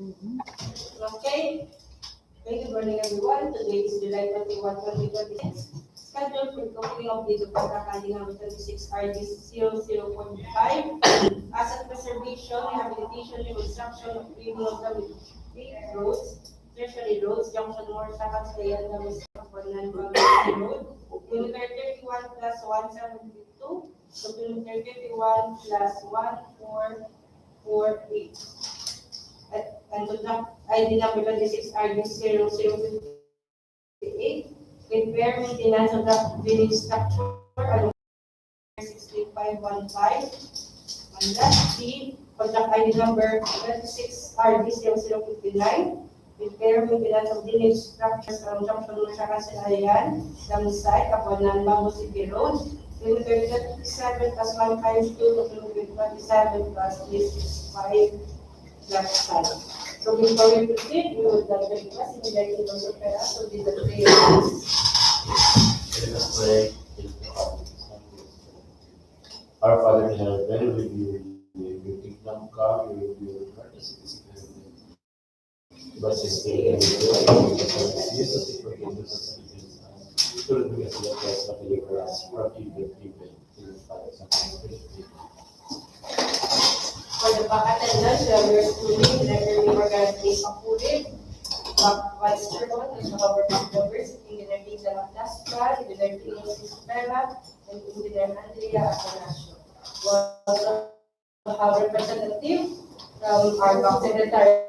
Okay. Good morning, everyone. Today is July 21, 2026. Scheduled for opening of the pagkakali number 26 RD 0045. Asset preservation, rehabilitation, reconstruction of criminal roads, tertiary roads, junction Murcia, Cansilayan, Abuanan, Bago Road, kilometer 31 plus 172, so kilometer 31 plus 1448. And to ID number 26 RD 0058, repair maintenance of the building structure along 63515. And lastly, contract ID number 26 RD 0059, repair maintenance of building structures along junction Murcia, Cansilayan, Damsite, Abuanan, Bago City Road, kilometer 37 plus 152 to kilometer 27 plus 365 last time. So before we proceed, we would like to request immediately to prepare us to be the prayer. Let us pray. Our Father in heaven, we give your kingdom come, your will be done as it is in heaven. Bless us today and we pray Jesus to forgive us against us. So that we can let us not deliver us from evil. In the Father, Son, and Spirit. For the back-attendance, we are schooling, Director Organization Paved, Vice Chairman, and our members, Engineer Lisa Maclasca, Engineer Tina Pera, and Engineer Andrea Atanasio. We also have representative from our Bank Secretary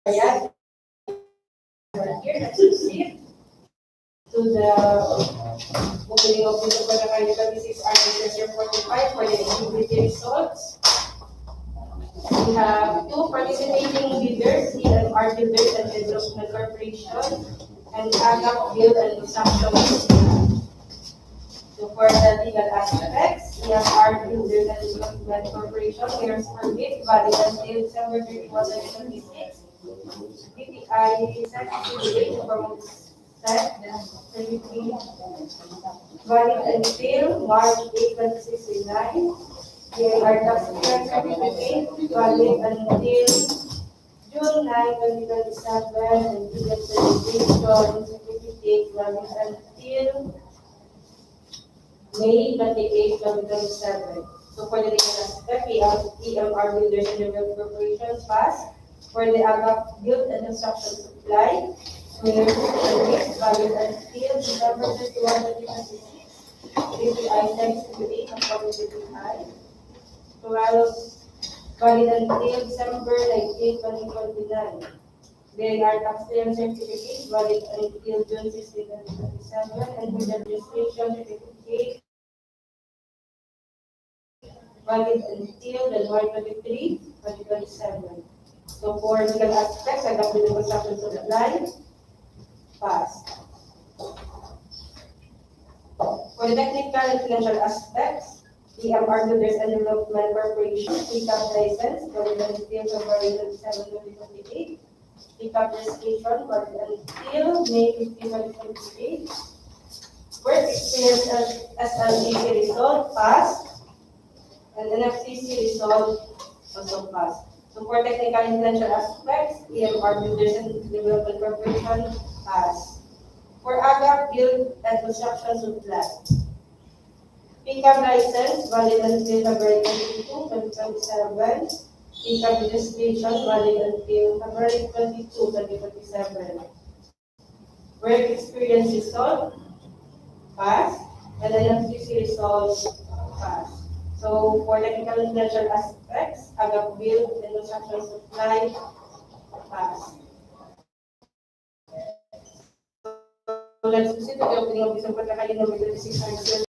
here. Let's proceed to the opening of the Pagkakali 26 Article 45 for the integrity results. We have two participating leaders, CMR Builders and Development Corporation, and AGAP Build and Construction. So for the legal aspects, CMR Builders and Development Corporation, here's permit valid until December 31, 2026. DPI certificate from set valid until March 8, 2069. Our taxpayer certificate valid until June 9, 2027, and legal certification certificate valid until May 28, 2027. So for the legal aspect, EMR Builders and Development Corporation pass. For the AGAP Build and Construction Supply, where the valid until December 31, 2026. DPI certificate according to DPI. Valid until December 19, 2029. Then our taxpayer certificate valid until June 16, 2027, and with the registration certificate valid until January 23, 2027. So for legal aspects, I got the construction supply, pass. For the technical and financial aspects, EMR Builders and Development Corporation, pickup license, valid until February 27, 2028. Pickup registration, valid until May 15, 2028. Work experience as SLCC result, pass. And NFCC result, also pass. So for technical and financial aspects, EMR Builders and Development Corporation, pass. For AGAP Build and Construction Supply, pickup license valid until February 22, 2027. Pickup registration valid until February 22, 2027. Work experience result, pass. And NFCC result, pass. So for technical and financial aspects, AGAP Build and Construction Supply, pass. So let's proceed to the opening of this pagkakali number 26.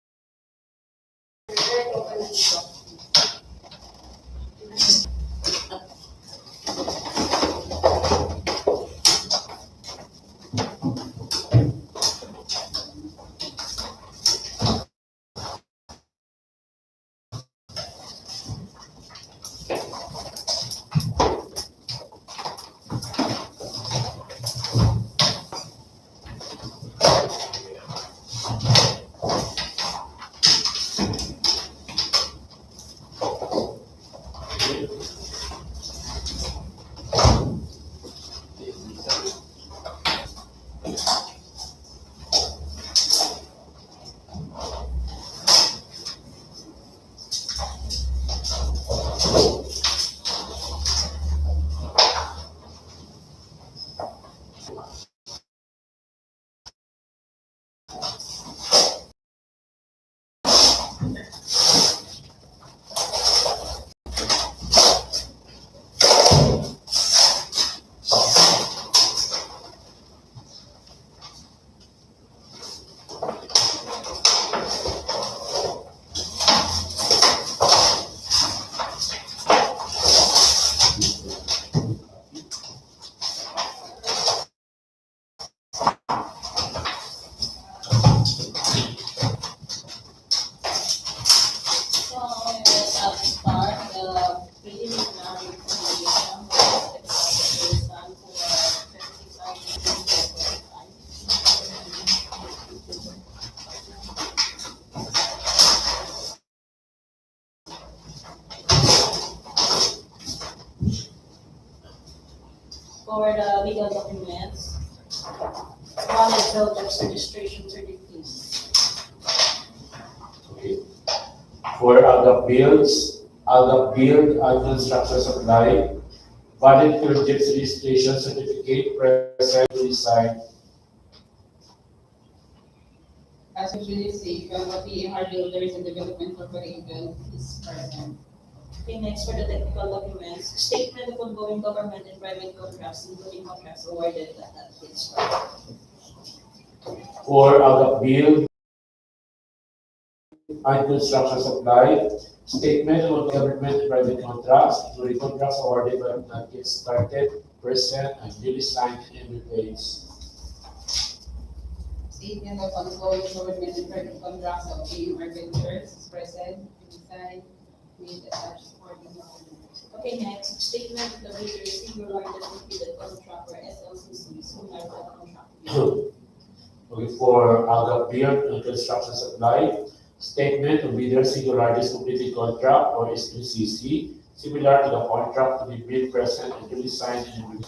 For the legal documents, valid sales tax registration certificates. Okay. For AGA build and construction supply, valid project registration certificate presently signed. As utilization of the EMR Builders and Development Corporation is present. Okay, next for the technical documents, statement of ongoing government and private contracts, including contracts awarded that is For AGA build and construction supply, statement of government and private contracts, including contracts awarded but not yet started, present, and duly signed in every page. Statement of ongoing government and private contracts of EMR Builders is present, signed, with attached supporting documents. Okay, next, statement of the major single largest completed contract or SLCC, similar to the contract. Okay, for AGA build and construction supply, statement of bidder single largest completed contract or SLCC, similar to the contract to be bid, present, and duly signed in every.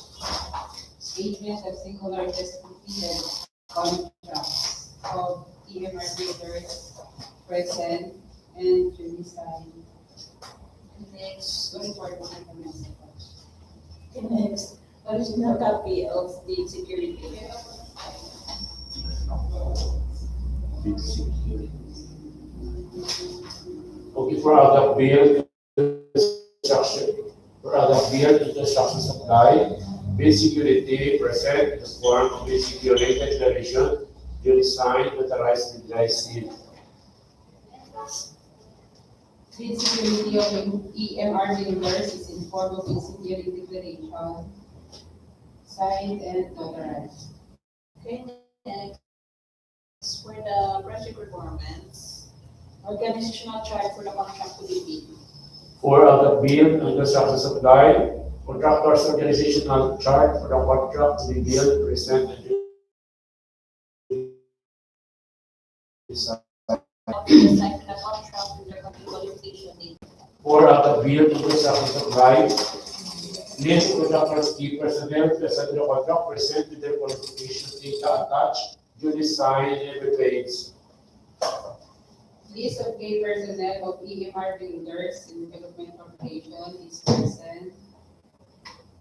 Statement of single largest completed contracts of EMR Builders present and duly signed. Next, So important documents. okay, next, original copy of the security. Bid security. Okay, for AGA build construction, and construction supply, bid security present in the form of bid security declaration, duly signed, notarized, with dry seal. Bid security of EMR Builders is in form of bid security declaration, signed and notarized. Okay, next, for the project performance, organizational chart for the contract to be bid. For AGA build and construction supply, contractor's organizational chart for the contract to be built, present, and duly signed. The site, the contract with the company qualification date. For AGA build and construction supply, list of contractor's key personnel present in the contract, present with their qualification data attached, duly signed in every page. List of key personnel of EMR Builders and Development Corporation is present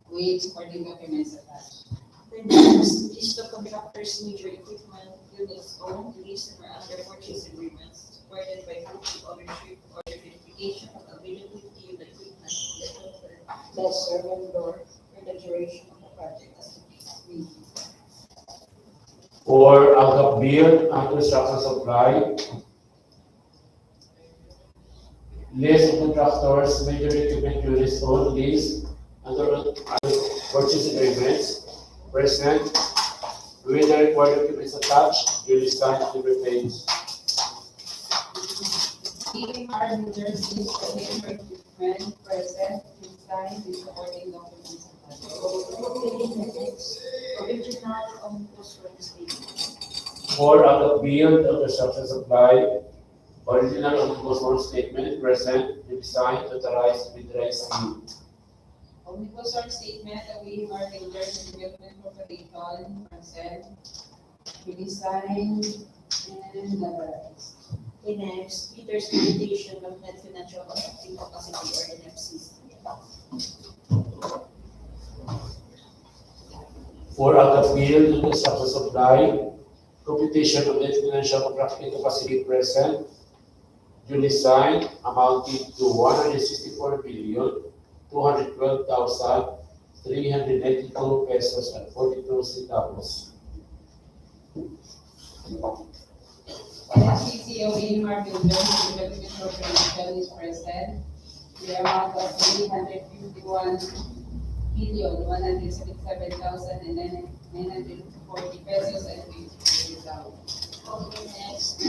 with supporting documents attached. The next, list of contractors' major equipment, units owned, leased, or under purchase agreements, supported by proof of ownership or verification of availability of the equipment, that serve vendor for the duration of the project as to be. For AGA build and construction supply, list of contractors, major equipment units owned, leased, under purchase agreements, present, with the required documents attached, duly signed in every page. EMR Builders list of major equipment present with signed with supporting documents attached. Original omnibus run statement. For AGA build and construction supply, original omnibus run statement, present, duly signed, notarized, with dry seal. Omnibus run statement of EMR Builders and Development Corporation present, duly signed and notarized. Okay, next, Peter's limitation of net financial contracting capacity or NFCC. For AGA build and construction supply, computation of net financial contracting capacity present, duly signed, amounting to 164,212,392 pesos and 42 centavos. NFCC of EMR Builders and Development Corporation is present, the amount of 351,177,940 pesos and 50 centavos. Okay, next.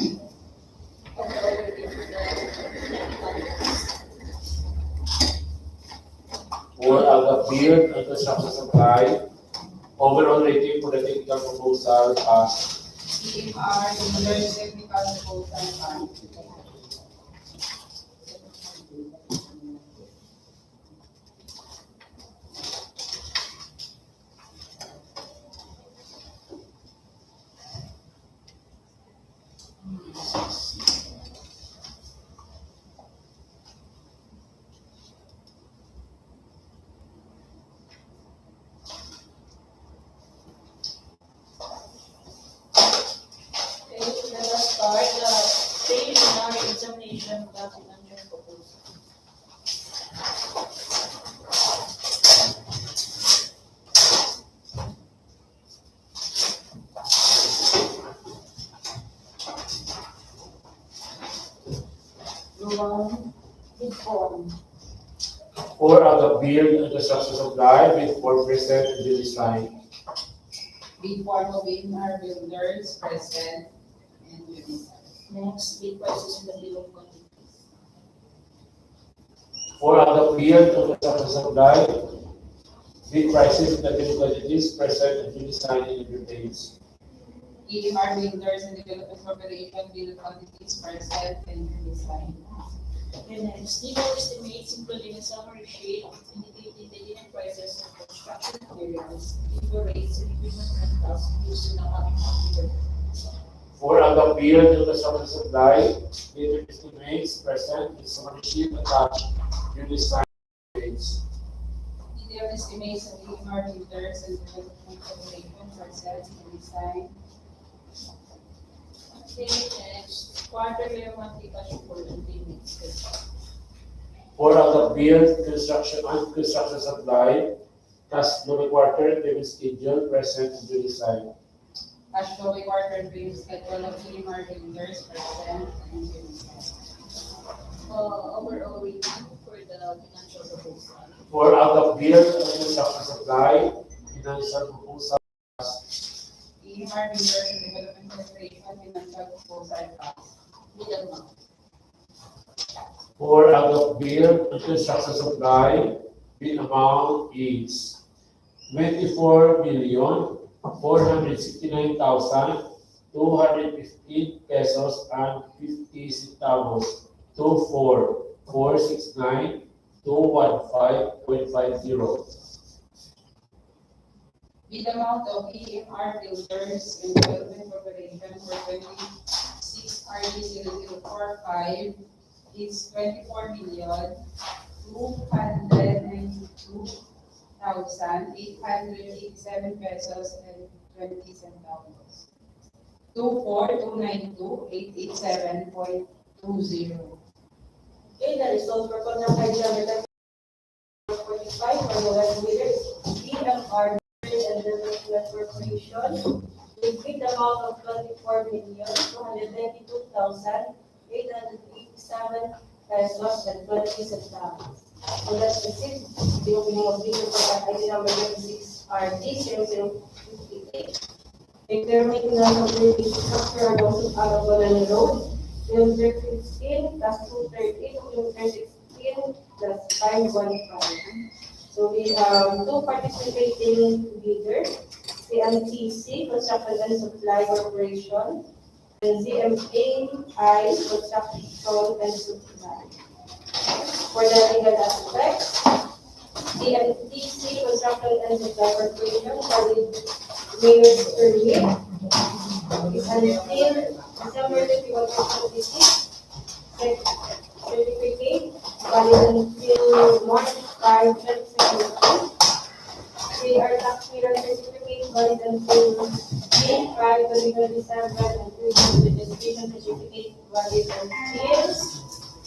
For AGA build and construction supply, overall rating for the technical proposal passed. EMR Builders Technical Proposal Fund. Reconstruction Cansilayan proposal. For other build and construction supply with 4% bill design. Bid formal bid are builders present and units. Next, bid prices in the bill of quantities. For other build and construction supply, bid prices in the bill quantities present and bill design in every page. EMR builders and development corporation build quantities present and design. And next, DEO estimates including a summary sheet indicating the unit prices of construction materials, labor rates, and equipment rentals used in the upcoming year. For other build and construction supply, bid estimates present in summary sheet attached bill design page. EDO estimates and EMR builders and development corporation present and design. Okay, next, quarterly or monthly cash flow and payments. For other build, construction and construction supply, cash flow quarter, payment schedule, present and bill design. Cash flow quarter bill schedule of EMR builders present and design. Overall review for the financial proposal. For other build and construction supply, financial proposal. EMR builders and development corporation financial proposal cost. Bid amount. For other build and construction supply, bid amount is 24,469,215 pesos and 50 centavos to 4,469,215.50. Bid amount of EMR builders and development corporation for 26 RD0045 is 24,292,887 pesos and 20 centavos. 24,292,887.20. Okay, the results for contract ID number 45 for the regulators, DMR and Development Corporation, with bid amount of 24,292,887 pesos and 20 centavos. So that's the sixth, the opening of bid for contract ID number 26 RD 0058. Repair maintenance of the structure along Abuanan Road, kilometer 15 plus 238, kilometer 16 plus 515. So we have two participating bidders, CMTC, Construction and Supply Corporation, and ZMAI, Construction and Supply. For the legal aspects, CMTC, Construction and Supply Corporation, valid mayor's permit is until December 31, 2026. Certificate valid until March 5, 2017. CR tax meter certificate valid until May 5, 2027, and registration certificate valid until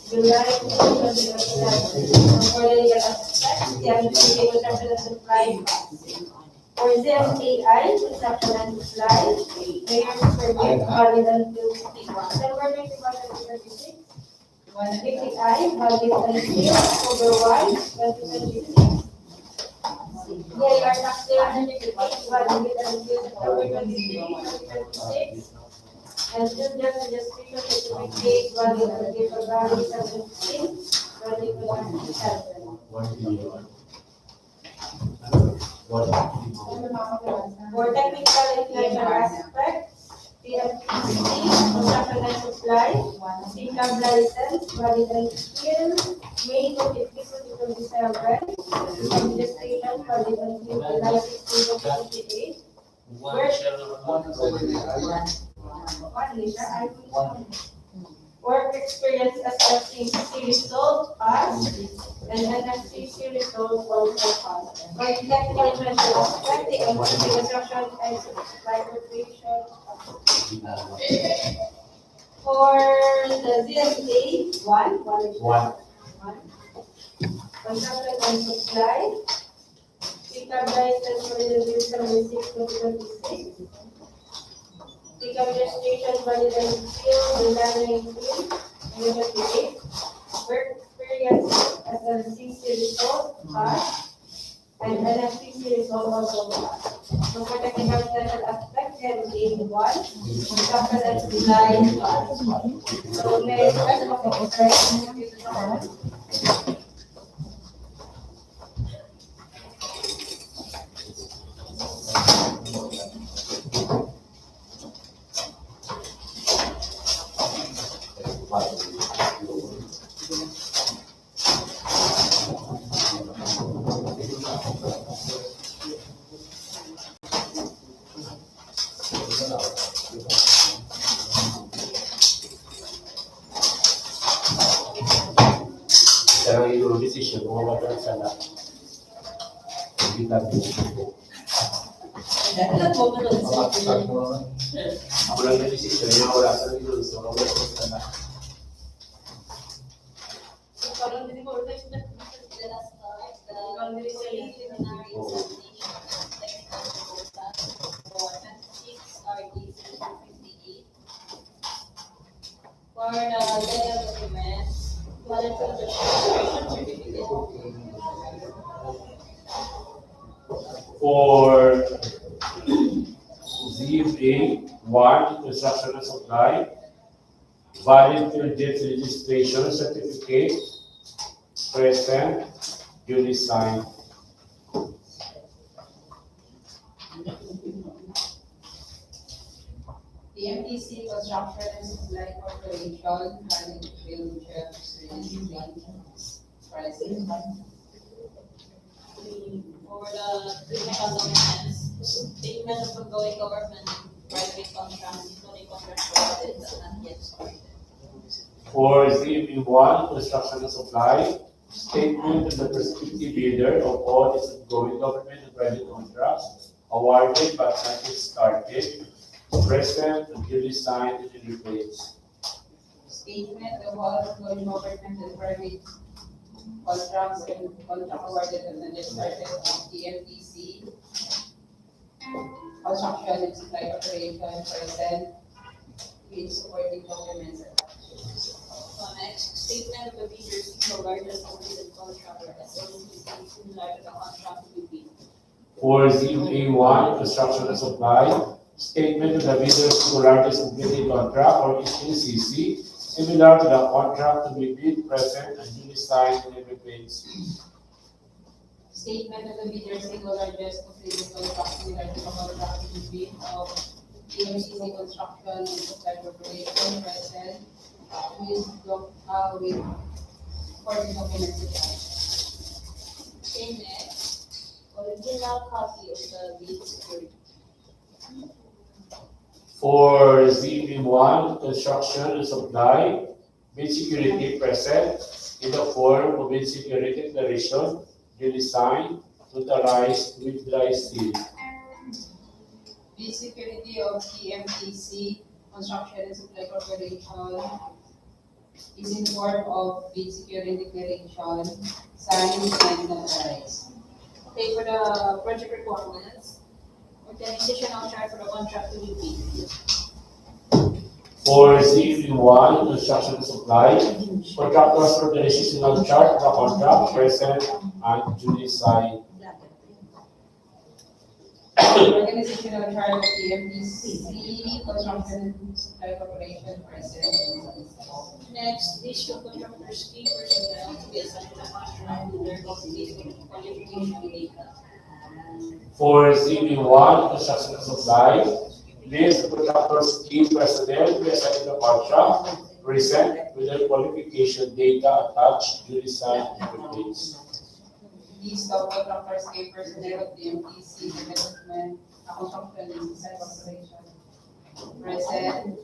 July 2027. For the legal aspects, the MPA Construction and Supply. For ZMAI, Construction and Supply, mayor's permit valid until December 21, 2026. DPI valid until October 1, 2026. DIR tax certificate valid until September 23, 2026. And children's registration certificate valid until February 17, 2027. For technical and financial aspects, PFPC, Construction and Supply, CCAB license, valid until May 23, 2027, registration valid until July 16, 2028. Work experience as FCC result passed, and NFCC result also passed. For technical and financial aspect, the Construction and Supply Corporation. For the ZSA, one. One. Construction and supply. Pickup license for the December 6, 2026. Pickup registration for the field, the landing field, 2028. Work experience as a CC result, pass. And NFCC result also pass. So for technical special aspect, we have A1, construction and supply, pass. So may I request of express. Pero yung decision, kung wala sa lahat. Hindi natin ito. Ako lang yung decision, yung wala sa ito, so wala sa lahat. The last part, the preliminary examination of technical proposal for 26 RD 58. For the legal documents, quality certificate. For ZFA 1, construction and supply, valid project registration certificate, present, duly signed. DMTC Construction and Supply Corporation, valid field checks, pricing. For the technical documents, statement of ongoing government private contracts, including contract provided but not yet started. For ZFA 1, construction and supply, statement of the prospective bidder of all its ongoing government and private contracts awarded but not yet started, present, and duly signed and replaced. Statement of all ongoing government and private contracts and contract awarded and then started of DMTC. Construction and supply operation, present, with supporting documents attached. So next, statement of the bidder's single largest completed contractor SLCC similar to the contract to be bid. For ZFA 1, construction and supply, statement of the bidder's largest completed contract or SLCC, similar to the contract to be bid, present, and duly signed and replaced. Statement of the bidder's single largest completed contract similar to the contract to be bid of DMCC Construction and Supply Corporation, present, with supporting documents attached. Okay, next, original copy of the bid security. For ZFA 1, construction and supply, bid security present in the form of bid security declaration, duly signed, notarized with dry seal. Bid security of TMTC Construction and Supply Corporation is in form of bid security declaration, signed and notarized. Okay, for the project requirements, organizational chart for the contract to be bid. For ZFA 1, construction and supply, contractor's organizational chart of the contract present and duly signed. Organizational chart of TMTC Construction and Supply Corporation, present. Next, list of contractors' key personnel to be assigned to the contract with their qualification data. For ZFA 1, construction and supply, list of contractors' key personnel to be assigned to the contract, present with their qualification data attached, duly signed and replaced. List of contractors, key personnel of TMTC Development, Construction and Supply Corporation, present,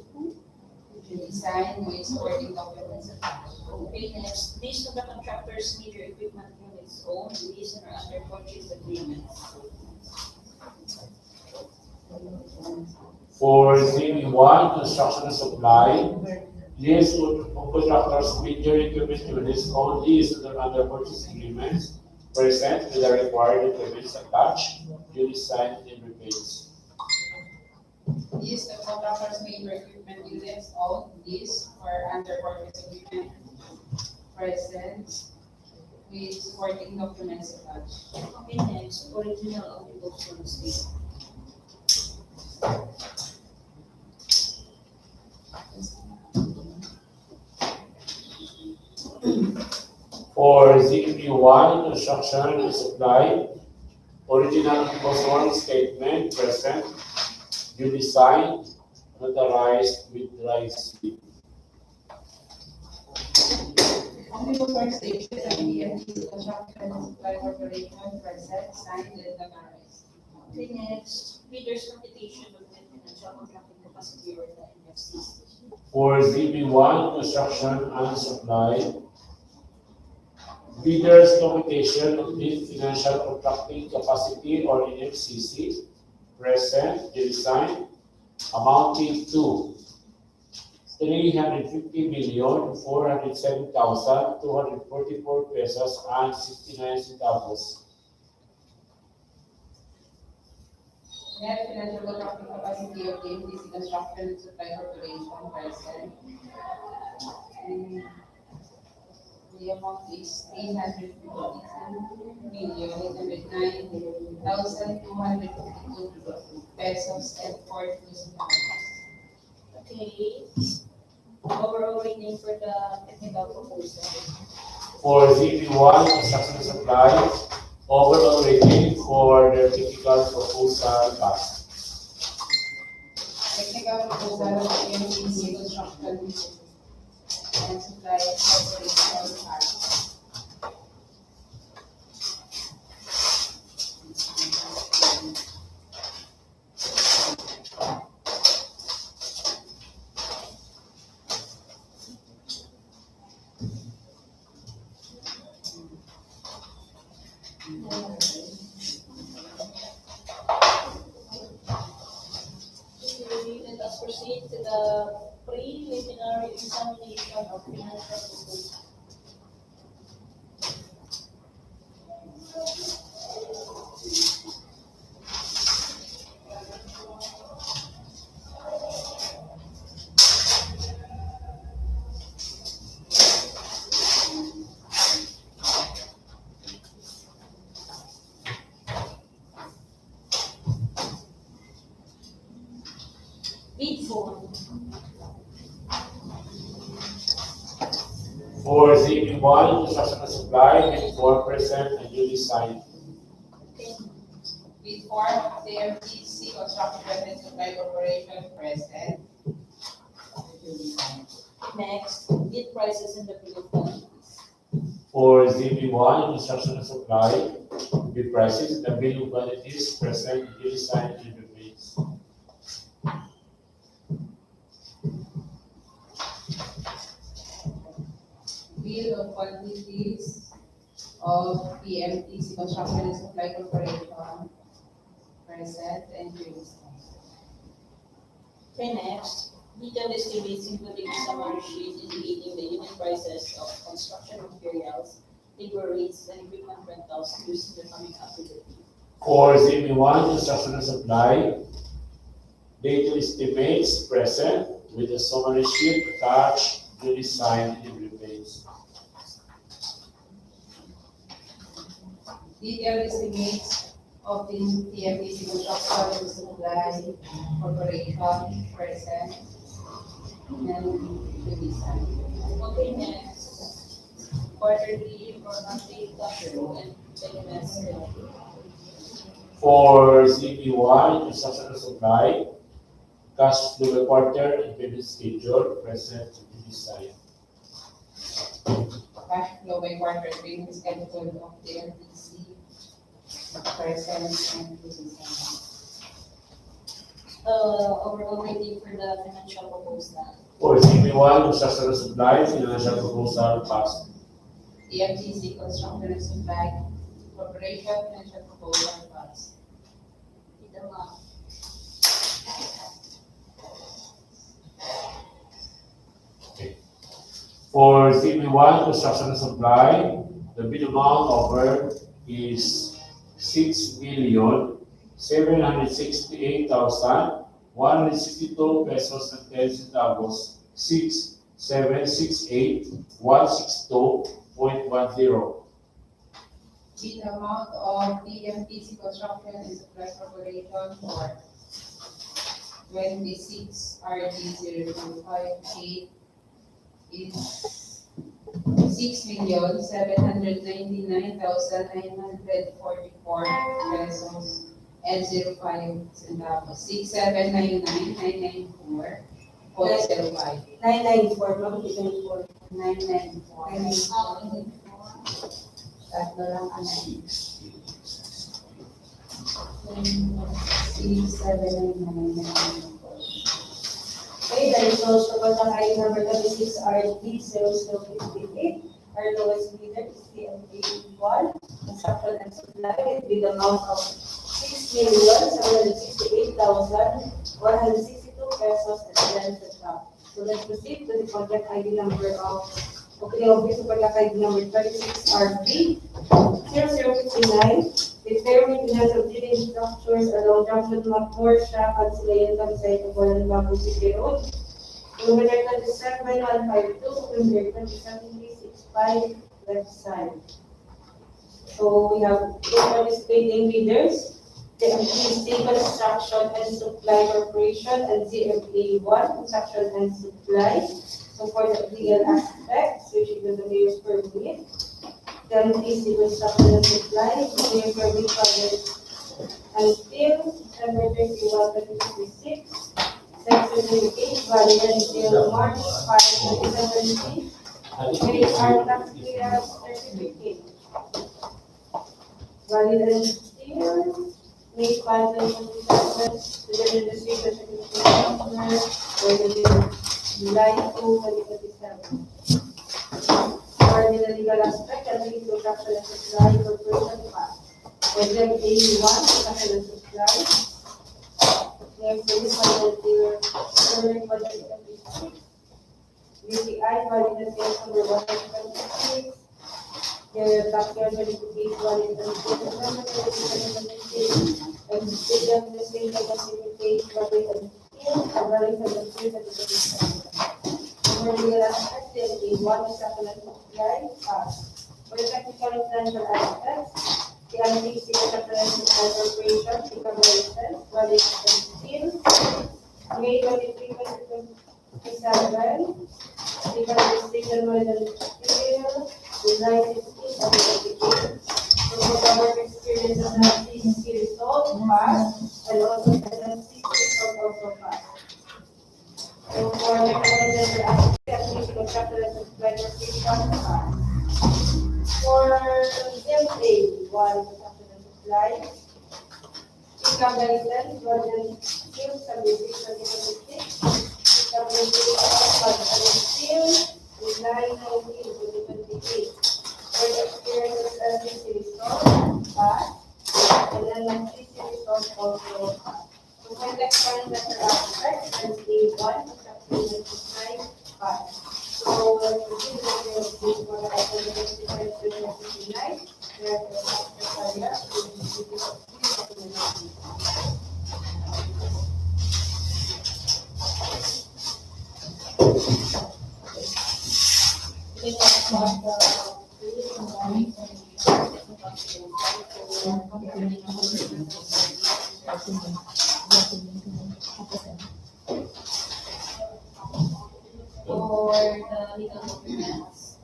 design with supporting documents attached. Okay, next, list of the contractors' major equipment units owned, leased, or under purchase agreements. For ZFA 1, construction and supply, List of contractors major equipment units only is under purchase agreements present with the required documents attached, duly signed and repaid. List of contractors major equipment units owned, leased, or under purchase agreement present with supporting documents attached. Okay, next, original omnibus policy. For ZP1, construction and supply, original proposal statement present, duly signed, notarized with dry seal. Omnibus workstation and EMT construction and supply corporation present, signed and notarized. Okay, next, bidder's computation of net financial contracting capacity or the NFCC. For ZP1, construction and supply, bidder's computation of net financial contracting capacity or NFCC present, duly signed, amounting to 350,407,244 pesos and 69 centavos. Net financial contracting capacity of the MTC Construction and Supply Corporation present. The amount is 352,809,252 pesos and 42 centavos. Okay, overall rating for the technical proposal. For ZP1, construction supply, overall rating for the technical proposal passed. Technical proposal of the MTC Construction and Supply Corporation passed. Let us proceed to the preliminary examination of financial proposal. Bid form. For ZP1, construction and supply, bid form present and duly signed. Okay, Bid form of the MTC Construction and Supply Corporation present. next, bid prices and the bill of quantities. For ZP1, construction and supply, bid prices, the bill of quantities present and duly signed and repaid. Bill of quantities of PMTC Construction and Supply Corporation present and released. Okay, next, detailed estimates including a summary sheet indicating the unit prices of construction materials, labor rates, and equipment rentals used in the coming affidavit. For ZP1, construction and supply, detailed estimates present with a summary sheet attached, duly signed and repaid. Detailed estimates of the PMTC Construction and Supply Corporation present and released. Okay, next, quarterly or monthly cash flow and payments. For ZP1, construction and supply, cash flow quarter and payment schedule present and duly signed. Cash flow by quarter payment schedule of the MTC present and released. Overall rating for the financial proposal. For ZP1, construction and supply, financial proposal passed. The MTC Construction and Supply Corporation financial proposal passed. With the amount. Okay. For CB1 construction and supply, the bid amount offered is 6,768,162 pesos and 10 centavos. 6,768,162.10. Bid amount of DMTC Construction and Supply Corporation for 26 RD0258 is 6,799,944 pesos and 05 centavos. 6,799,994.05. 994, ma'am, 994. 994. Tatlo lang ang 6,799,994. Okay, that is also contact ID number 36 RD0058. Our lowest bidder is TMA1, construction and supply, with bid amount of 6,768,162 pesos and 10 centavos. So let's proceed to the contract ID number of opening office of contract ID number 36 RD0059. Repair maintenance of building structures along junction Murcia, Cansilayan, Damsite, Abuanan, Bago, City Road. Kilometer 27,152, kilometer 27,365, left side. So we have two participating bidders, the MPC Construction and Supply Corporation and ZFA1 Construction and Supply. So for the legal aspects, which is the mayor's permit, the MPC Construction and Supply, the mayor's permit project until December 31, 2026. Section 28, valid until March 5, 2017. There are tax clearance certificate. Valid until May 5, 2027, to the registration certificate number for the year July 2, 2027. For the legal aspect, the Reconstruction and Supply Corporation Pass. For the A1, Construction and Supply. Next, the valid until UTI valid until number 126. The backyard certificate valid until December 2026. And the state administration certificate valid until February 17, 2027. For legal aspects, the A1 Construction and Supply Pass. For the technical and financial aspects, the MPC Construction and Supply Corporation, the license, valid until May 23, 2027. The registration valid until July 16, 2028. So for the work experience of the MPC result, pass, and also the MPC result also pass. So for the technical aspects, the MPC Construction and Supply Corporation, pass. For DMA, one construction and supply, income license, Roger Steel, subdivision 2026, income license, Steel, July 19, 2028. For the experiences as CC resort, pass, and then CC resort also pass. So for the experimental aspect, and A1, construction and supply, pass. So, this is the for the item For the legal documents,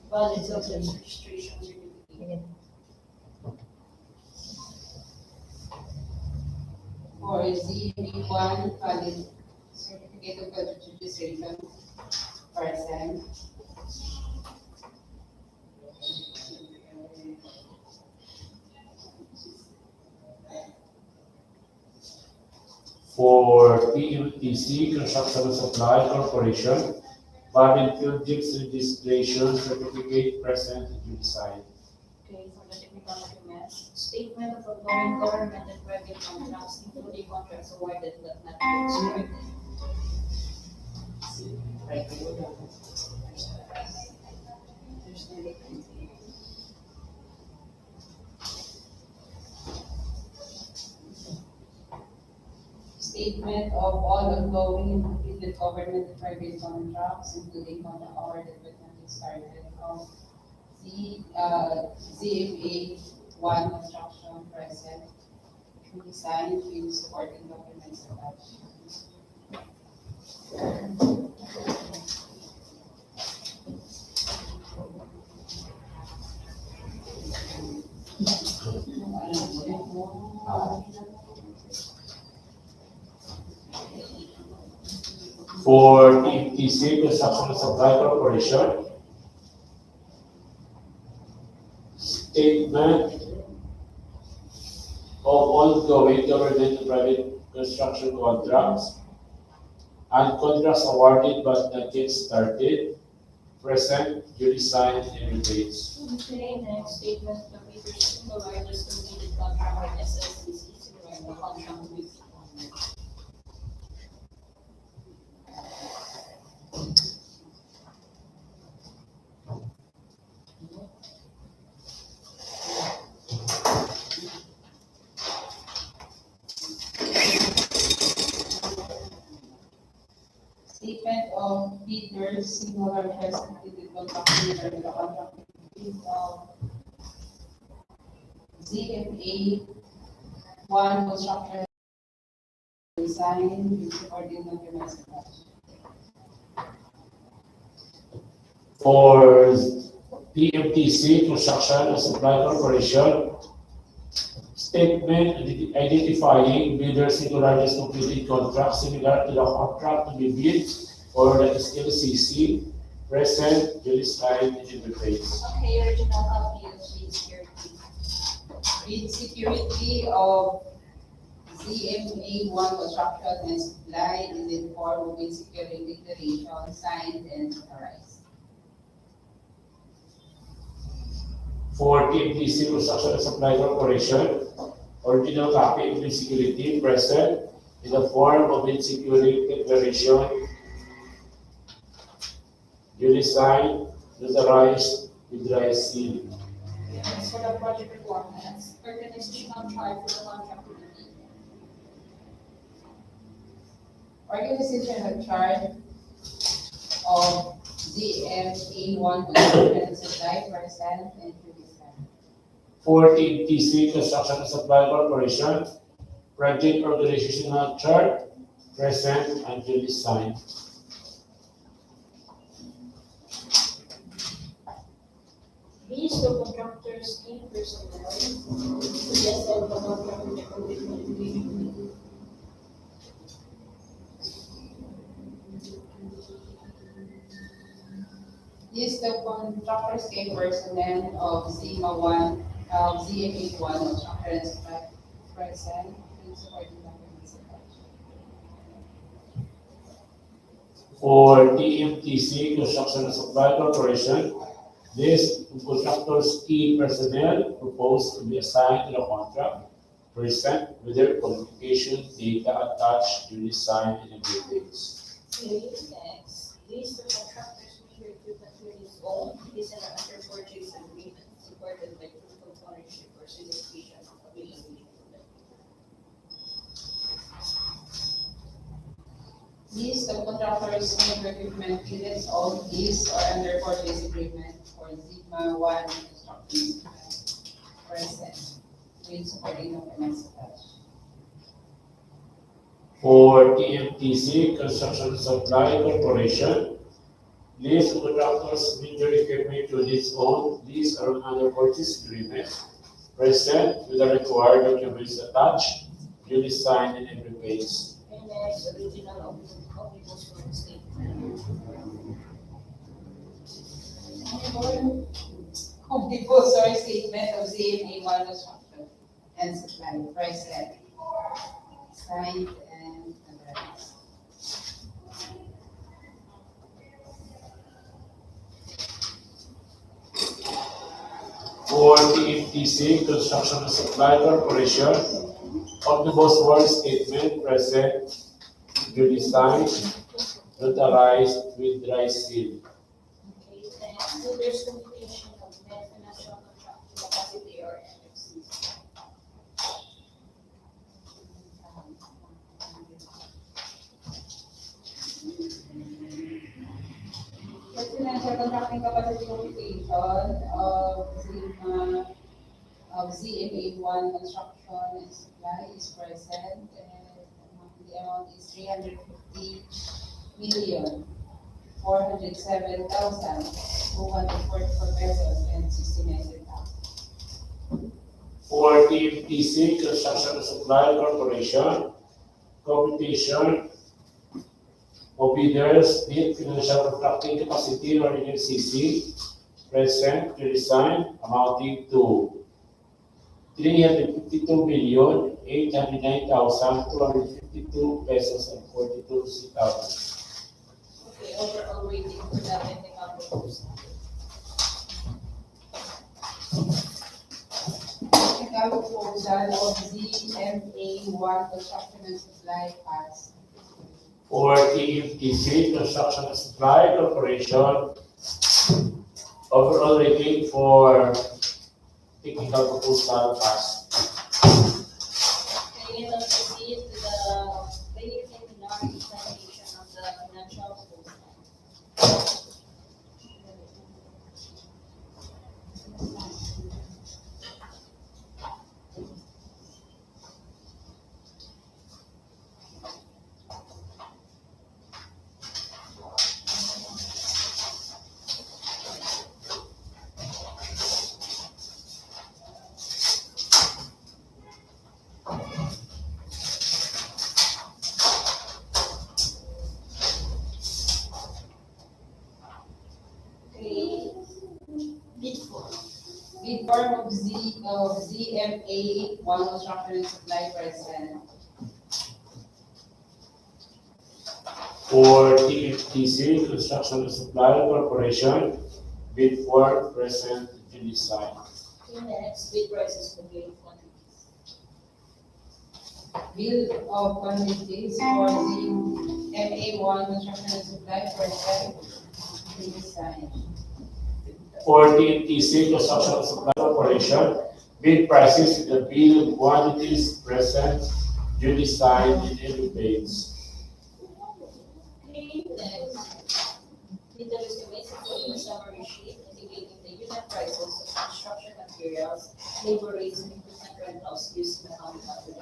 valid social registration certificate. For ZB1, valid certificate of registration, person. For PMTC Construction and Supply Corporation, valid projects registration certificate present to decide. Okay, for the technical documents, statement of ongoing government and private contracts, including contracts awarded but not executed. Statement of all ongoing and completed government and private contracts, including contract awarded but not yet started of ZFA 1 construction present, design, field supporting documents attached. For TTC, Construction and Supply Corporation, statement of ongoing government and private construction contracts and contracts awarded but not yet started, present, duly signed, and retained. Okay, next statement of either single largest completed contract with SSCC, the contract with. Statement of bidders, single largest completed contract with the contract of ZFA 1 construction design, field supporting documents attached. For TMTC, Construction and Supply Corporation, statement identifying bidders in the largest completed contract similar to the contract to be bid or that is LCC, present, duly signed, and retained. Okay, original copy of bid security. Bid security of ZMA 1 construction and supply is in form of bid security declaration signed and authorized. For TMTC, Construction and Supply Corporation, original copy of bid security present in the form of bid security declaration, duly signed, notarized, with dry seal. Next, for the project requirements, organizational chart for the contract with the bid. Organizational chart of ZMA 1 construction and supply present and duly signed. For TMTC, Construction and Supply Corporation, project organizational chart, present, and duly signed. List of contractors in personnel. Yes, of the contract with the company. List of contractors in personnel of ZMA 1, of ZMA 1 construction and supply present, and supporting documents attached. For TMTC, Construction and Supply Corporation, list of contractors key personnel proposed to be assigned to the contract, present with their qualification data attached, duly signed, and retained. Okay, next, list of contractors major equipment units owned, is an under purchase agreement supported by proof of ownership or certification of availability. List of contractors major equipment units owned, leased or under purchase agreement for ZMA 1 construction present with supporting documents attached. For TMTC, Construction and Supply Corporation, list of contractors major equipment units owned, leased or under purchase agreement, present with the required documents attached, duly signed, and retained. And next, original omnibus loan statement. Compulsory statement of ZMA 1 construction and supply present, signed and authorized. For TMTC, Construction and Supply Corporation, omnibus warrant statement present, duly signed, notarized with dry seal. Okay, next, bidders communication appropriation of ZMA1 construction and supply is present, and the amount is 350,407,244 pesos and 69 centavos. For TFTC, Construction and Supply Corporation, computation of bidders, need financial contracting capacity or NFCC, present to design amounting to 352,809,252 pesos and 42 centavos. Okay, overall rating for the technical proposal. Technical proposal of ZMA1 construction and supply passed. For TFTC, Construction and Supply Corporation, overall rating for technical proposal passed. Okay, let's proceed to the preliminary examination of the financial proposal. Okay, bid form. Bid form of ZMA1 construction and supply present. For TFTC, Construction and Supply Corporation, bid for present to design. Okay, next, bid prices for bill of quantities. Bill of quantities for ZMA1 construction and supply present to design. For TFTC, Construction and Supply Corporation, bid prices in the bill of quantities present to design in every page. Okay, next, detailed estimates including a summary sheet indicating the unit prices of construction materials, labor rates, and equipment rentals used in the county budget.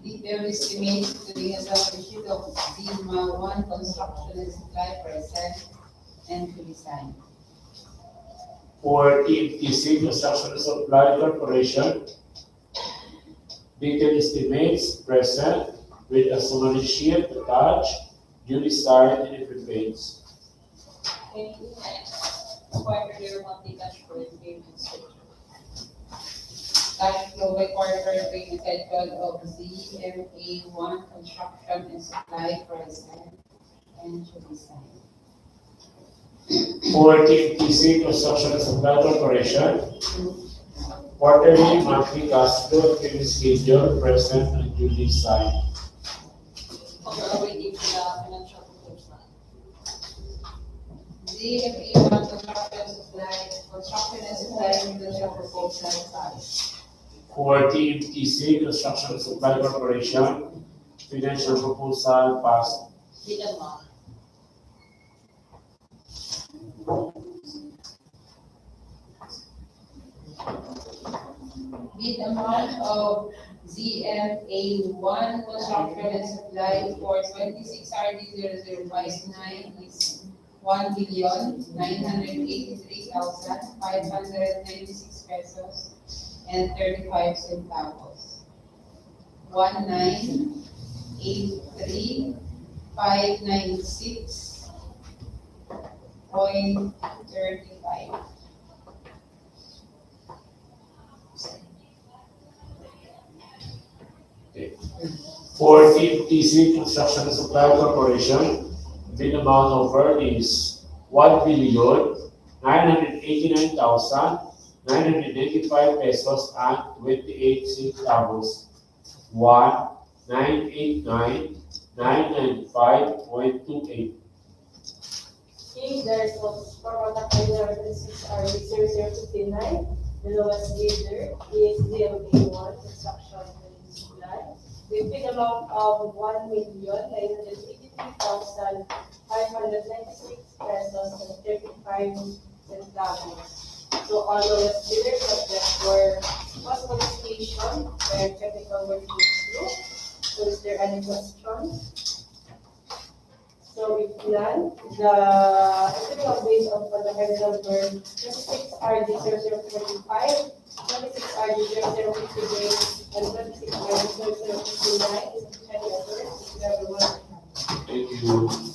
Detailed estimates including a summary sheet of ZMA1 construction and supply present and to design. For TFTC, Construction and Supply Corporation, detailed estimates present with a summary sheet attached, duly signed in every page. Okay, next, quarterly or monthly cash flow and payment schedule. Cash flow by quarter payment schedule of ZMA1 construction and supply present and to design. For TFTC, Construction and Supply Corporation, quarterly, monthly cash flow and payment schedule present and duly signed. Overall rating for the financial proposal. ZMA1 construction and supply financial proposal passed. For TFTC, Construction and Supply Corporation, financial proposal passed. Bid amount. Bid amount of ZMA1 construction and supply for 26RD005 is 1,983,596 pesos and 35 centavos. 1,983,596.35. For TFTC, Construction and Supply Corporation, bid amount offered is 1,989,995 pesos and 28 centavos. 1,989,995.28. Okay, the results for contact number 6R0059, the lowest bidder is ZMA1 construction and supply, with bid amount of 1,983,596 pesos and 35 centavos. So all the bidder subject were cost modification where technical work goes through. So is there any questions? So if none, the estimate based on the head number 26 RD 0045, 26 RD 0058, and 26 RD 0059 is officially addressed to everyone. Thank you.